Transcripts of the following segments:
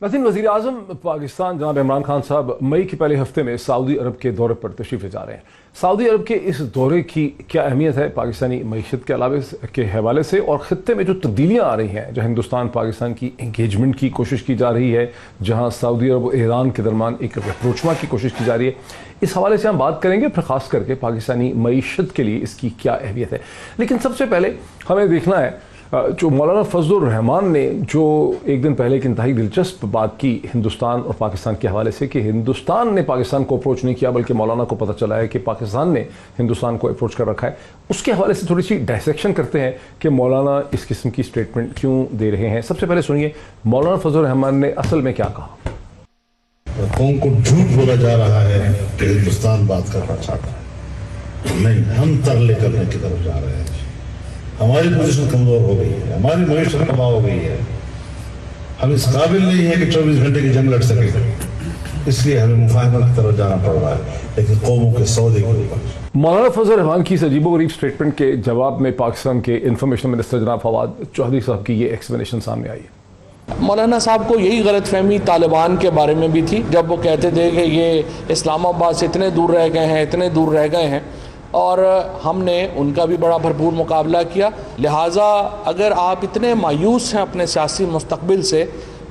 नाज़रीन, वज़ीर-ए-आज़म पाकिस्तान जनाब इमरान खान साहब मई के पहले हफ्ते में सऊदी अरब के दौरे पर तशरीफ़ ले जा रहे हैं। सऊदी अरब के इस दौरे की क्या अहमियत है पाकिस्तानी मईशत के अलावे के हवाले से, और ख़त्े में जो तब्दीलियाँ आ रही हैं, जहाँ हिंदुस्तान पाकिस्तान की इंगेजमेंट की कोशिश की जा रही है, जहाँ सऊदी अरब और ईरान के दरमियान एक अप्रोचमा की कोशिश की जा रही है, इस हवाले से हम बात करेंगे। फिर ख़ास करके पाकिस्तानी मईशत के लिए इसकी क्या अहमियत है। लेकिन सबसे पहले हमें देखना है जो मौलाना फजलुर रहमान ने जो एक दिन पहले एक इंतहाई दिलचस्प बात की हिंदुस्तान और पाकिस्तान के हवाले से, कि हिंदुस्तान ने पाकिस्तान को अप्रोच नहीं किया बल्कि मौलाना को पता चला है कि पाकिस्तान ने हिंदुस्तान को अप्रोच कर रखा है। उसके हवाले से थोड़ी सी डायसेक्शन करते हैं कि मौलाना इस किस्म की स्टेटमेंट क्यों दे रहे हैं। सबसे पहले सुनिए मौलाना फजलुर रहमान ने असल में क्या कहा। कौम को झूठ बोला जा रहा है कि हिंदुस्तान बात करना चाहता है, नहीं, हम तरले करने की तरफ जा रहे हैं। हमारी पोजीशन कमजोर हो गई है, हमारी मईशत तबाह हो गई है, हम इस काबिल नहीं है कि 24 घंटे की जंग लड़ सके, इसलिए हमें मुफाहमत की तरफ जाना पड़ रहा है, लेकिन कौमों के सौदे के ऊपर। मौलाना फजल रहमान की अजीबोगरीब स्टेटमेंट के जवाब में पाकिस्तान के इंफॉर्मेशन मिनिस्टर जनाब फवाद चौधरी साहब की ये एक्सप्लेनेशन सामने आई है। मौलाना साहब को यही गलतफहमी तालिबान के बारे में भी थी, जब वो कहते थे कि ये इस्लामाबाद से इतने दूर रह गए हैं, इतने दूर रह गए हैं, और हमने उनका भी बड़ा भरपूर मुकाबला किया। लिहाजा अगर आप इतने मायूस हैं अपने सियासी मुस्तकबिल से,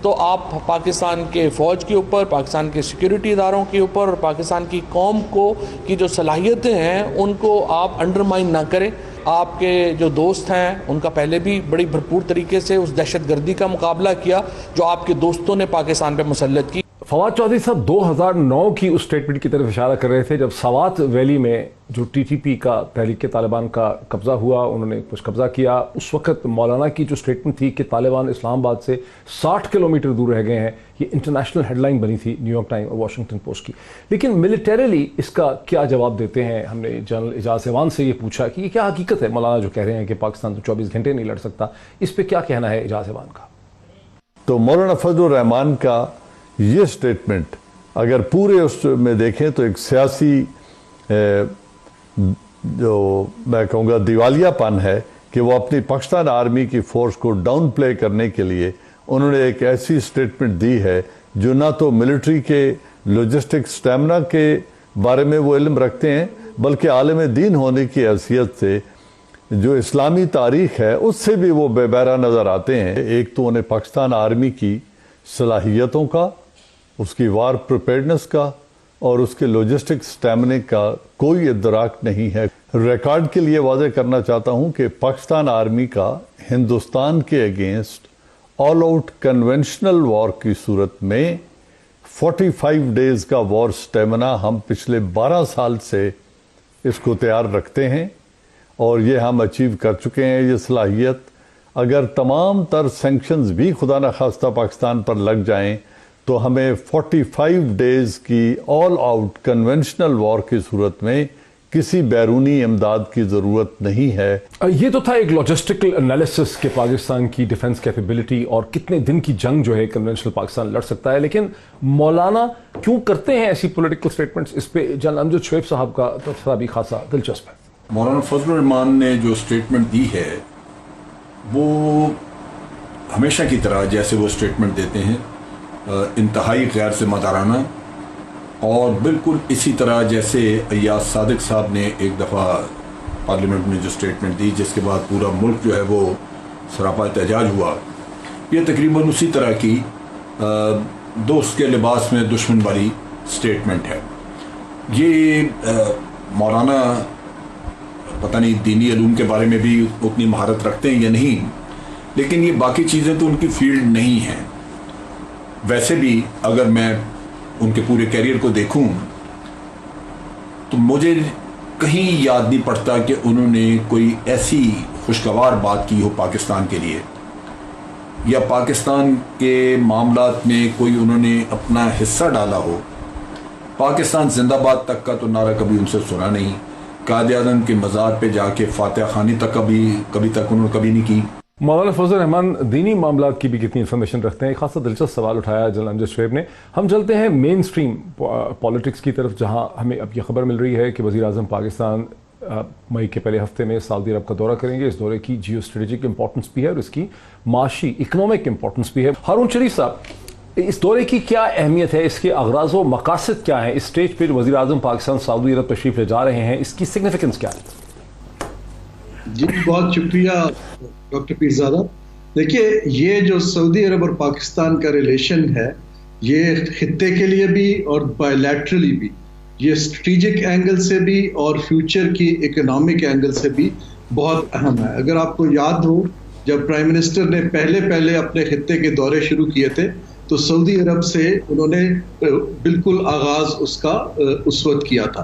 तो आप पाकिस्तान के फ़ौज के ऊपर, पाकिस्तान के सिक्योरिटी इदारों के ऊपर और पाकिस्तान की कौम को की जो सलाहियतें हैं उनको आप अंडरमाइन ना करें। आपके जो दोस्त हैं उनका पहले भी बड़ी भरपूर तरीके से उस दहशतगर्दी का मुकाबला किया जो आपके दोस्तों ने पाकिस्तान पर मुसल्लत की। फवाद चौधरी साहब 2009 की उस स्टेटमेंट की तरफ इशारा कर रहे थे जब सवात वैली में जो टीटीपी का तहरीक तालिबान का कब्ज़ा हुआ, उन्होंने कुछ कब्ज़ा किया। उस वक्त मौलाना की जो स्टेटमेंट थी कि तालिबान इस्लामाबाद से 60 किलोमीटर दूर रह गए हैं, ये इंटरनेशनल हेडलाइन बनी थी न्यूयॉर्क टाइम और वाशिंगटन पोस्ट की। लेकिन मिलिटरीली इसका क्या जवाब देते हैं? हमने जनरल एजाज एवान से ये पूछा कि ये क्या हकीकत है, मौलाना जो कह रहे हैं कि पाकिस्तान तो 24 घंटे नहीं लड़ सकता, इस पर क्या कहना है एजाज एवान का? तो मौलाना फजलुर रहमान का ये स्टेटमेंट अगर पूरे उसमें देखें तो एक सियासी जो मैं कहूँगा दिवालियापन है कि वो अपनी पाकिस्तान आर्मी की फ़ोर्स को डाउन प्ले करने के लिए उन्होंने एक ऐसी स्टेटमेंट दी है जो ना तो मिलिट्री के लॉजिस्टिक स्टैमिना के बारे में वो इल्म रखते हैं, बल्कि आलिम दीन होने की हैसियत से जो इस्लामी तारीख़ है उससे भी वो बेबहरा नज़र आते हैं। एक तो उन्हें पाकिस्तान आर्मी की सलाहियतों का, उसकी वार प्रिपेयर्डनेस का और उसके लॉजिस्टिक स्टैमिना का कोई इदराक नहीं है। रिकॉर्ड के लिए वाज़ेह करना चाहता हूँ कि पाकिस्तान आर्मी का हिंदुस्तान के against all out conventional war की सूरत में 45 डेज़ का वॉर स्टेमिना हम पिछले 12 साल से इसको तैयार रखते हैं और ये हम अचीव कर चुके हैं। ये सलाहियत अगर तमाम तर सैंक्शंस भी खुदा न खास्ता पाकिस्तान पर लग जाएं तो हमें 45 डेज़ की ऑल आउट कन्वेंशनल वॉर की सूरत में किसी बैरूनी इमदाद की ज़रूरत नहीं है। ये तो था एक लॉजिस्टिकल एनालिसिस के पाकिस्तान की डिफेंस कैपेबिलिटी और कितने दिन की जंग जो है कन्वेंशनल पाकिस्तान लड़ सकता है। लेकिन मौलाना क्यों करते हैं ऐसी पॉलिटिकल स्टेटमेंट्स? इस पे जनरल अमजद शुएब साहब का तबसरा भी खासा दिलचस्प है। मौलाना फजलुर रहमान ने जो स्टेटमेंट दी है वो हमेशा की तरह जैसे वो स्टेटमेंट देते हैं इंतहाई गैर ज़िम्मेदाराना, और बिल्कुल इसी तरह जैसे अय्याज सादिक साहब ने एक दफ़ा पार्लियामेंट में जो स्टेटमेंट दी जिसके बाद पूरा मुल्क जो है वो सरापा एहतजाज हुआ, ये तकरीबन उसी तरह की दोस्त के लिबास में दुश्मन वाली स्टेटमेंट है। ये मौलाना पता नहीं दीनी इल्म के बारे में भी उतनी महारत रखते हैं या नहीं, लेकिन ये बाकी चीज़ें तो उनकी फील्ड नहीं हैं। वैसे भी अगर मैं उनके पूरे कैरियर को देखूं तो मुझे कहीं याद नहीं पड़ता कि उन्होंने कोई ऐसी खुशगवार बात की हो पाकिस्तान के लिए, या पाकिस्तान के मामलात में कोई उन्होंने अपना हिस्सा डाला हो। पाकिस्तान जिंदाबाद तक का तो नारा कभी उनसे सुना नहीं। कायद आज़म के मज़ार पे जाके फातिहा खानी तक कभी तक उन्होंने कभी नहीं की। मौलाना फजल रहमान दीनी मामलात की भी कितनी इन्फॉर्मेशन रखते हैं, एक खासा दिलचस्प सवाल उठाया जनरल अमजद शुएब ने। हम चलते हैं मेन स्ट्रीम पॉलिटिक्स की तरफ, जहां हमें अब ये खबर मिल रही है कि वज़ीर आज़म पाकिस्तान मई के पहले हफ्ते में सऊदी अरब का दौरा करेंगे। इस दौरे की जियो स्ट्रेटेजिक इंपॉर्टेंस भी है और इसकी माशी इकनॉमिक इंपॉर्टेंस भी है। हारून शरीफ साहब, इस दौरे की क्या अहमियत है, इसके अगराज़ व मकासद क्या हैं? इस स्टेज पर वज़ीर आज़म पाकिस्तान सऊदी अरब तशरीफ़ ले जा रहे हैं, इसकी सिग्निफिकेंस क्या है? जी बहुत शुक्रिया डॉक्टर पीरज़ादा। देखिए, ये जो सऊदी अरब और पाकिस्तान का रिलेशन है, ये खित्ते के लिए भी और बायलैटरली भी, ये स्ट्रेटेजिक एंगल से भी और फ्यूचर की इकोनॉमिक एंगल से भी बहुत अहम है। अगर आपको याद हो, जब प्राइम मिनिस्टर ने पहले अपने खित्ते के दौरे शुरू किए थे तो सऊदी अरब से उन्होंने बिल्कुल आगाज़ उसका उस वक्त किया था।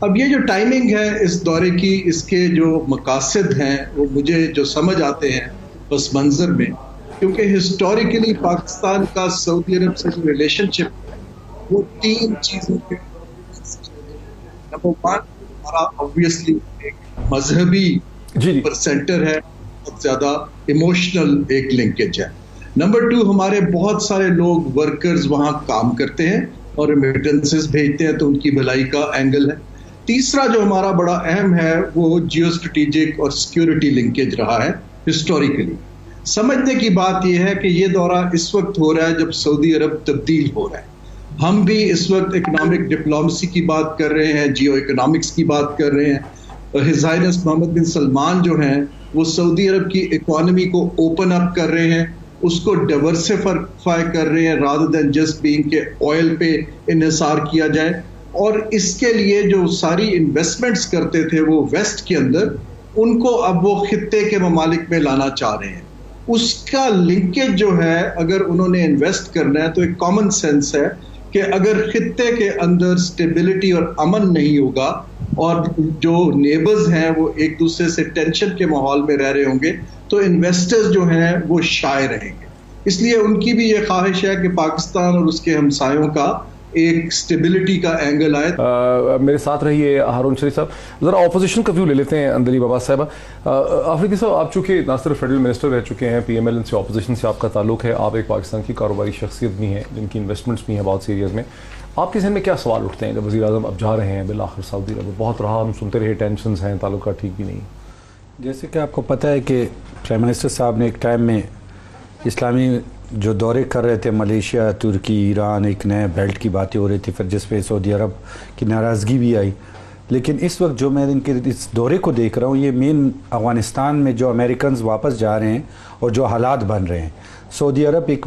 अब ये जो टाइमिंग है इस दौरे की, इसके जो मकासद हैं वो मुझे जो समझ आते हैं पस मंज़र में, क्योंकि हिस्टोरिकली पाकिस्तान का सऊदी अरब से जो रिलेशनशिप वो 3 चीज़ों पे, नंबर 1 हमारा ऑब्वियसली एक मजहबी सेंटर है, बहुत ज़्यादा इमोशनल एक लिंकेज है। नंबर 2 हमारे बहुत सारे लोग वर्कर्स वहाँ काम करते हैं और रेमिटेंसेस भेजते हैं, तो उनकी भलाई का एंगल है। तीसरा जो हमारा बड़ा अहम है वो जियो स्ट्रेटेजिक और सिक्योरिटी लिंकेज रहा है हिस्टोरिकली। समझने की बात यह है कि ये दौरा इस वक्त हो रहा है जब सऊदी अरब तब्दील हो रहा है। हम भी इस वक्त इकोनॉमिक डिप्लोमेसी की बात कर रहे हैं, जियो इकोनॉमिक्स की बात कर रहे हैं। हिज हाइनेस मोहम्मद बिन सलमान जो हैं वो सऊदी अरब की इकोनॉमी को ओपन अप कर रहे हैं, उसको डाइवर्सिफाई कर रहे हैं, रादर देन जस्ट बीइंग के ऑयल पे इन्हिसार किया जाए। और इसके लिए जो सारी इन्वेस्टमेंट्स करते थे वो वेस्ट के अंदर, उनको अब वो खित्ते के ममालिक में लाना चाह रहे हैं। उसका लिंकेज जो है, अगर उन्होंने इन्वेस्ट करना है तो एक कॉमन सेंस है कि अगर खित्ते के अंदर स्टेबिलिटी और अमन नहीं होगा और जो नेबर्स हैं वो एक दूसरे से टेंशन के माहौल में रह रहे होंगे, तो इन्वेस्टर्स जो हैं वो शाये रहेंगे। इसलिए उनकी भी ये ख्वाहिश है कि पाकिस्तान और उसके हमसायों का एक स्टेबिलिटी का एंगल आए। मेरे साथ रहिए हारून शरीफ साहब। ज़रा ऑपोजिशन का व्यू ले लेते हैं अंदलीब अब्बास साहब। आफरीदी साहब, आप चूँकि ना सिर्फ फेडरल मिनिस्टर रह चुके हैं, PMLN से ऑपोजिशन से आपका ताल्लुक है, आप एक पाकिस्तान की कारोबारी शख्सियत भी हैं जिनकी इन्वेस्टमेंट्स भी हैं बहुत सी एरियाज़ में। आपके ज़हन में क्या सवाल उठते हैं जब वज़ीर आज़म अब जा रहे हैं बिलाखिर सऊदी अरब? बहुत रहा, हम सुनते रहे टेंशन्स हैं, ताल्लुकात ठीक भी नहीं। जैसे कि आपको पता है कि प्राइम मिनिस्टर साहब ने एक टाइम में इस्लामी जो दौरे कर रहे थे, मलेशिया, तुर्की, ईरान, एक नए बेल्ट की बातें हो रही थी, फिर जिस पे सऊदी अरब की नाराज़गी भी आई। लेकिन इस वक्त जो मैं इनके इस दौरे को देख रहा हूँ, ये मेन अफ़गानिस्तान में जो अमेरिकन वापस जा रहे हैं और जो हालात बन रहे हैं, सऊदी अरब एक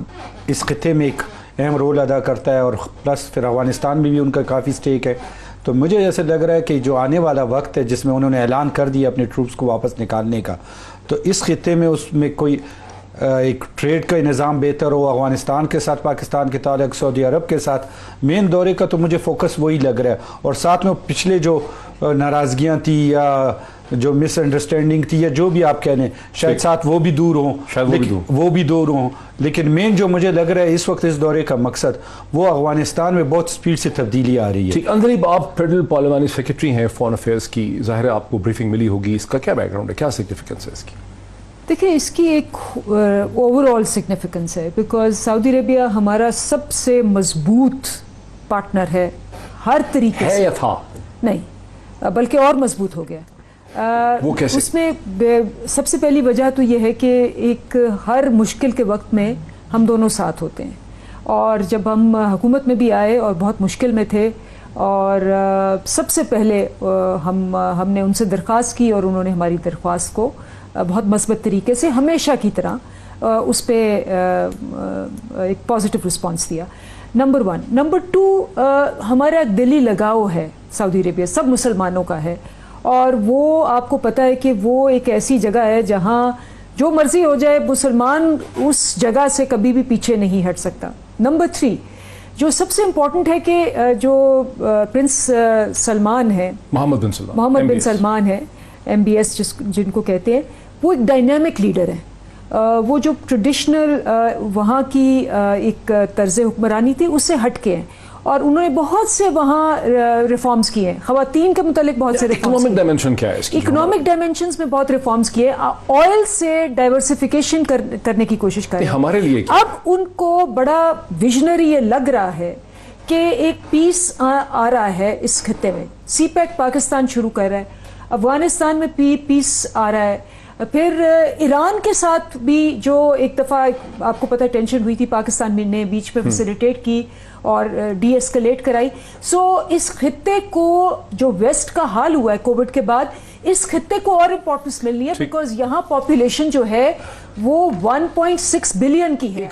इस खित्ते में एक अहम रोल अदा करता है और प्लस फिर अफ़गानिस्तान में भी उनका काफ़ी स्टेक है। तो मुझे ऐसे लग रहा है कि जो आने वाला वक्त है जिसमें उन्होंने ऐलान कर दिया अपने ट्रूप्स को वापस निकालने का, तो इस खित्ते में उसमें कोई एक ट्रेड का निज़ाम बेहतर हो अफ़गानिस्तान के साथ, पाकिस्तान के ताल्लुक सऊदी अरब के साथ। मेन दौरे का तो मुझे फोकस वही लग रहा है, और साथ में पिछले जो नाराज़गियाँ थी या जो मिसअंडरस्टैंडिंग थी या जो भी आप कह लें, शायद साथ वो भी दूर हों, वो भी दूर हों। लेकिन मेन जो मुझे लग रहा है इस वक्त इस दौरे का मकसद, वो अफ़गानिस्तान में बहुत स्पीड से तब्दीली आ रही है। ठीक, अंदलीब, आप फेडरल पार्लियामानी सेक्रेटरी हैं फॉरेन अफेयर्स की, ज़ाहिर है आपको ब्रीफिंग मिली होगी, इसका क्या बैकग्राउंड है, क्या सिग्निफिकेंस है इसकी? देखिए, इसकी एक ओवरऑल सिग्निफिकेंस है, बिकॉज सऊदी अरेबिया हमारा सबसे मजबूत पार्टनर है हर तरीके से। या था? नहीं, बल्कि और मजबूत हो गया। वो कैसे? उसमें सबसे पहली वजह तो ये है कि एक हर मुश्किल के वक्त में हम दोनों साथ होते हैं, और जब हम हुकूमत में भी आए और बहुत मुश्किल में थे, और सबसे पहले हमने उनसे दरख्वास्त की और उन्होंने हमारी दरख्वास्त को बहुत मस्बत तरीके से हमेशा की तरह उस पर एक पॉजिटिव रिस्पांस दिया। नंबर 1। नंबर 2, हमारा दिली लगाव है सऊदी अरेबिया, सब मुसलमानों का है, और वो आपको पता है कि वो एक ऐसी जगह है जहाँ जो मर्ज़ी हो जाए, मुसलमान उस जगह से कभी भी पीछे नहीं हट सकता। नंबर 3, जो सबसे इम्पोर्टेंट है कि जो प्रिंस सलमान है, मोहम्मद बिन सलमान है, MBS जिनको कहते हैं, वो एक डायनामिक लीडर है। वो जो ट्रेडिशनल वहाँ की एक तर्ज़ हुक्मरानी थी उससे हट के हैं, और उन्होंने बहुत से वहाँ रिफॉर्म्स किए हैं। ख़वातीन के मुतालिक बहुत से रिफॉर्म्स। इकोनॉमिक डायमेंशन क्या है इसकी? इकोनॉमिक डायमेंशंस में बहुत रिफॉर्म्स किए, ऑयल से डाइवर्सिफिकेशन करने की कोशिश कर रहे हैं। हमारे लिए अब उनको बड़ा विजनरी ये लग रहा है कि एक पीस आ रहा है इस खत्ते में। CPEC पाकिस्तान शुरू कर रहा है, अफगानिस्तान में पीस आ रहा है, پھر ایران کے ساتھ بھی جو ایک دفعہ آپ کو پتہ ٹینشن ہوئی تھی، پاکستان نے بیچ میں فیسیلیٹیٹ کی اور ڈی ایسکلیٹ کرائی. سو اس خطے کو جو ویسٹ کا حال ہوا ہے کووڈ کے بعد، اس خطے کو اور امپورٹنس ملنی ہے، بیکاز یہاں پاپولیشن جو ہے وہ 1.6 بلین کی ہے.